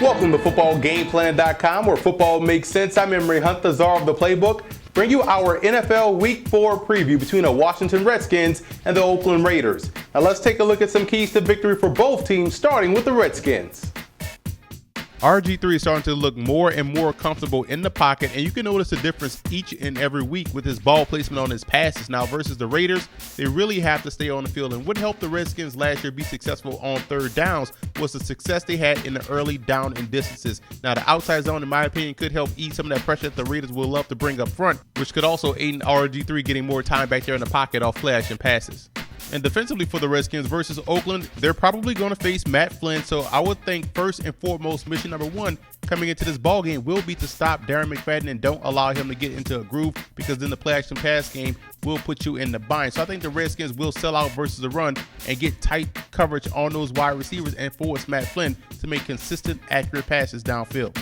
Welcome to FootballGameplan.com, where football makes sense. I'm Emery Hunt, the czar of the playbook. Bring you our NFL Week 4 preview between the Washington Redskins and the Oakland Raiders. Now let's take a look at some keys to victory for both teams, starting with the Redskins. RG3 is starting to look more and more comfortable in the pocket, and you can notice a difference each and every week with his ball placement on his passes. Now versus the Raiders, they really have to stay on the field, and what helped the Redskins last year be successful on third downs was the success they had in the early down and distances. Now the outside zone, in my opinion, could help ease some of that pressure that the Raiders will love to bring up front, which could also aid in RG3 getting more time back there in the pocket off play action passes. And defensively for the Redskins versus Oakland, they're probably going to face Matt Flynn. So I would think first and foremost, mission number one coming into this ball game will be to stop Darren McFadden and don't allow him to get into a groove, because then the play action pass game will put you in the bind. So I think the Redskins will sell out versus the run and get tight coverage on those wide receivers and force Matt Flynn to make consistent, accurate passes downfield.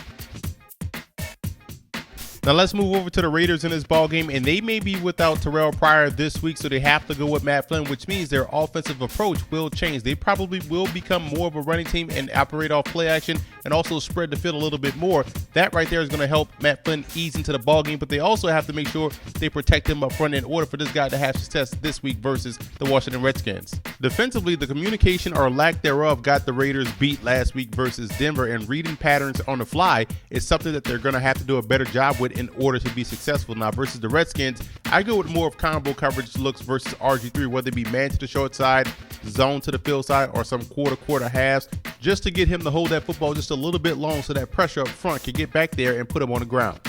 Now let's move over to the Raiders in this ball game, and they may be without Terrell Pryor this week, so they have to go with Matt Flynn, which means their offensive approach will change. They probably will become more of a running team and operate off play action and also spread the field a little bit more. That right there is going to help Matt Flynn ease into the ball game, but they also have to make sure they protect him up front in order for this guy to have success this week versus the Washington Redskins. Defensively, the communication or lack thereof got the Raiders beat last week versus Denver, and reading patterns on the fly is something that they're going to have to do a better job with in order to be successful. Now versus the Redskins, I go with more of combo coverage looks versus RG3, whether it be man to the short side, zone to the field side, or some quarter halves, just to get him to hold that football just a little bit long so that pressure up front can get back there and put him on the ground.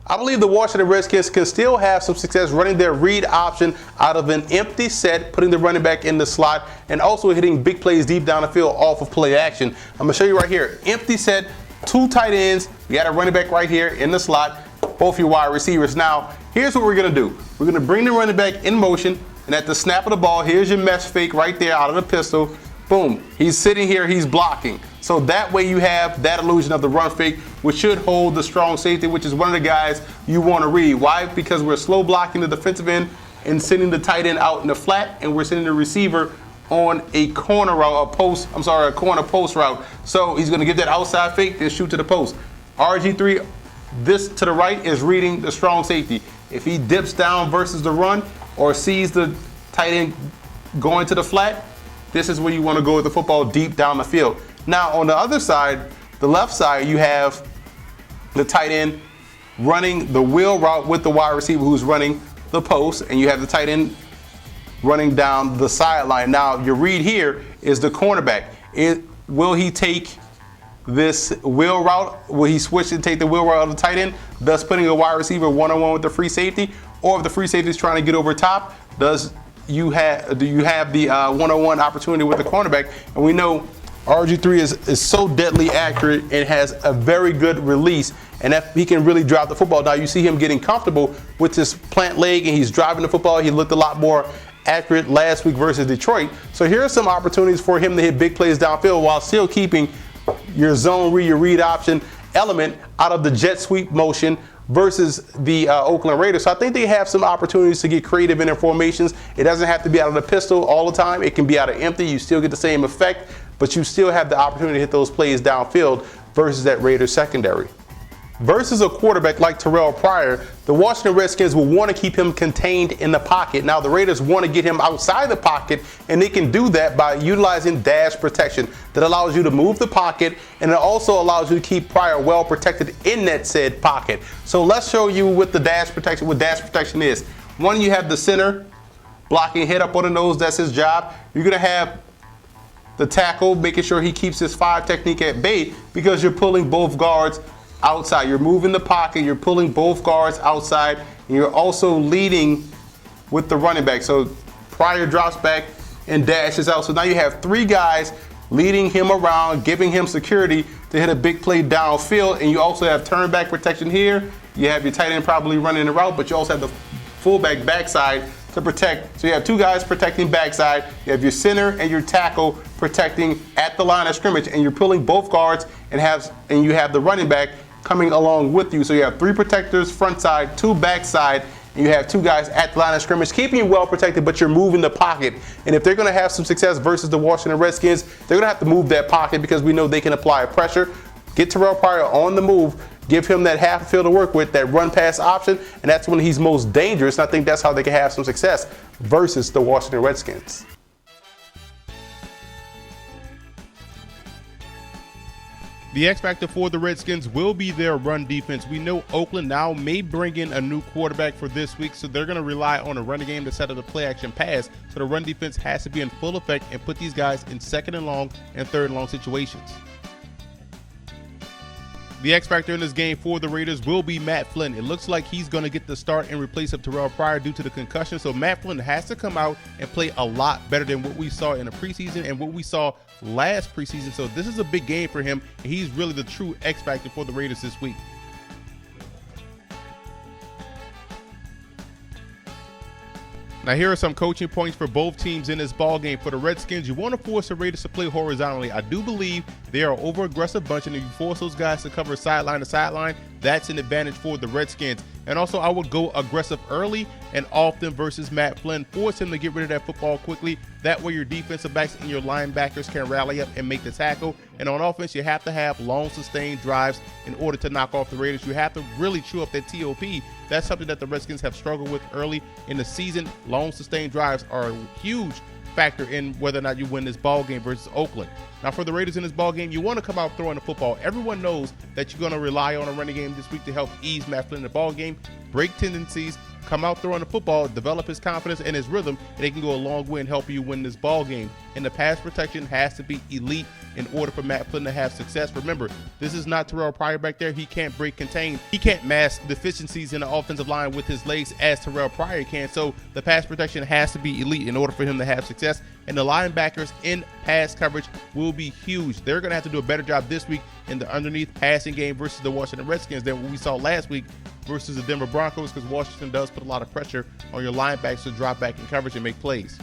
I believe the Washington Redskins can still have some success running their read option out of an empty set, putting the running back in the slot, and also hitting big plays deep down the field off of play action. I'm going to show you right here. Empty set, two tight ends. We got a running back right here in the slot, both your wide receivers. Now, here's what we're going to do. We're going to bring the running back in motion, and at the snap of the ball, here's your mesh fake right there out of the pistol. Boom. He's sitting here. He's blocking. So that way you have that illusion of the run fake, which should hold the strong safety, which is one of the guys you want to read. Why? Because we're slow blocking the defensive end and sending the tight end out in the flat, and we're sending the receiver on a corner route, a corner post route. So he's going to get that outside fake, then shoot to the post. RG3, this to the right is reading the strong safety. If he dips down versus the run or sees the tight end going to the flat, this is where you want to go with the football deep down the field. Now, on the other side, the left side, you have the tight end running the wheel route with the wide receiver who's running the post, and you have the tight end running down the sideline. Now, your read here is the cornerback. Will he take this wheel route? Will he switch and take the wheel route of the tight end, thus putting a wide receiver one-on-one with the free safety? Or if the free safety is trying to get over top, do you have the one-on-one opportunity with the cornerback? And we know RG3 is so deadly accurate and has a very good release, and that he can really drop the football. Now you see him getting comfortable with his plant leg, and he's driving the football. He looked a lot more accurate last week versus Detroit. So here are some opportunities for him to hit big plays downfield while still keeping your zone read, your read option element out of the jet sweep motion versus the Oakland Raiders. So I think they have some opportunities to get creative in their formations. It doesn't have to be out of the pistol all the time. It can be out of empty. You still get the same effect, but you still have the opportunity to hit those plays downfield versus that Raiders secondary. Versus a quarterback like Terrell Pryor, the Washington Redskins will want to keep him contained in the pocket. Now the Raiders want to get him outside the pocket, and they can do that by utilizing dash protection. That allows you to move the pocket, and it also allows you to keep Pryor well protected in that said pocket. So let's show you what dash protection is. One, you have the center blocking head up on the nose. That's his job. You're going to have the tackle making sure he keeps his 5 technique at bay, because you're pulling both guards outside. You're moving the pocket, you're pulling both guards outside, and you're also leading with the running back. So Pryor drops back and dashes out. So now you have 3 guys leading him around, giving him security to hit a big play downfield, and you also have turn back protection here. You have your tight end probably running the route, but you also have the fullback backside to protect. So you have 2 guys protecting backside. You have your center and your tackle protecting at the line of scrimmage, and you're pulling both guards, and you have the running back coming along with you. So you have 3 protectors front side, 2 backside, and you have two guys at the line of scrimmage, keeping you well protected, but you're moving the pocket. And if they're going to have some success versus the Washington Redskins, they're going to have to move that pocket because we know they can apply pressure. Get Terrell Pryor on the move, give him that half field to work with, that run-pass option, and that's when he's most dangerous. And I think that's how they can have some success versus the Washington Redskins. The X factor for the Redskins will be their run defense. We know Oakland now may bring in a new quarterback for this week, so they're going to rely on a running game to set up the play action pass. So the run defense has to be in full effect and put these guys in second and long and third and long situations. The X factor in this game for the Raiders will be Matt Flynn. It looks like he's going to get the start in replace of Terrell Pryor due to the concussion. So Matt Flynn has to come out and play a lot better than what we saw in the preseason and what we saw last preseason. So this is a big game for him, and he's really the true X factor for the Raiders this week. Now here are some coaching points for both teams in this ball game. For the Redskins, you want to force the Raiders to play horizontally. I do believe they are an over-aggressive bunch, and if you force those guys to cover sideline to sideline, that's an advantage for the Redskins. And also, I would go aggressive early and often versus Matt Flynn. Force him to get rid of that football quickly. That way your defensive backs and your linebackers can rally up and make the tackle. And on offense, you have to have long, sustained drives in order to knock off the Raiders. You have to really chew up that TOP. That's something that the Redskins have struggled with early in the season. Long, sustained drives are a huge factor in whether or not you win this ball game versus Oakland. Now for the Raiders in this ball game, you want to come out throwing the football. Everyone knows that you're going to rely on a running game this week to help ease Matt Flynn in the ball game, break tendencies, come out throwing the football, develop his confidence and his rhythm, and they can go a long way in helping you win this ball game. And the pass protection has to be elite in order for Matt Flynn to have success. Remember, this is not Terrell Pryor back there. He can't break contain. He can't mask deficiencies in the offensive line with his legs as Terrell Pryor can. So the pass protection has to be elite in order for him to have success. And the linebackers in pass coverage will be huge. They're going to have to do a better job this week in the underneath passing game versus the Washington Redskins than what we saw last week versus the Denver Broncos, because Washington does put a lot of pressure on your linebackers to drop back in coverage and make plays.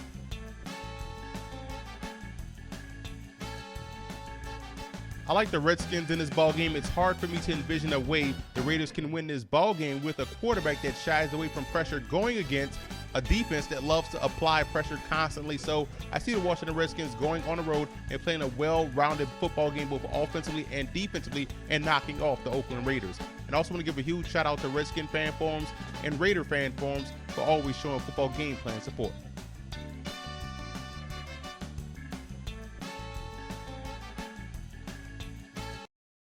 I like the Redskins in this ball game. It's hard for me to envision a way the Raiders can win this ball game with a quarterback that shies away from pressure going against a defense that loves to apply pressure constantly. So I see the Washington Redskins going on the road and playing a well-rounded football game both offensively and defensively and knocking off the Oakland Raiders. And I also want to give a huge shout out to Redskin fan forums and Raider fan forums for always showing football game plan support.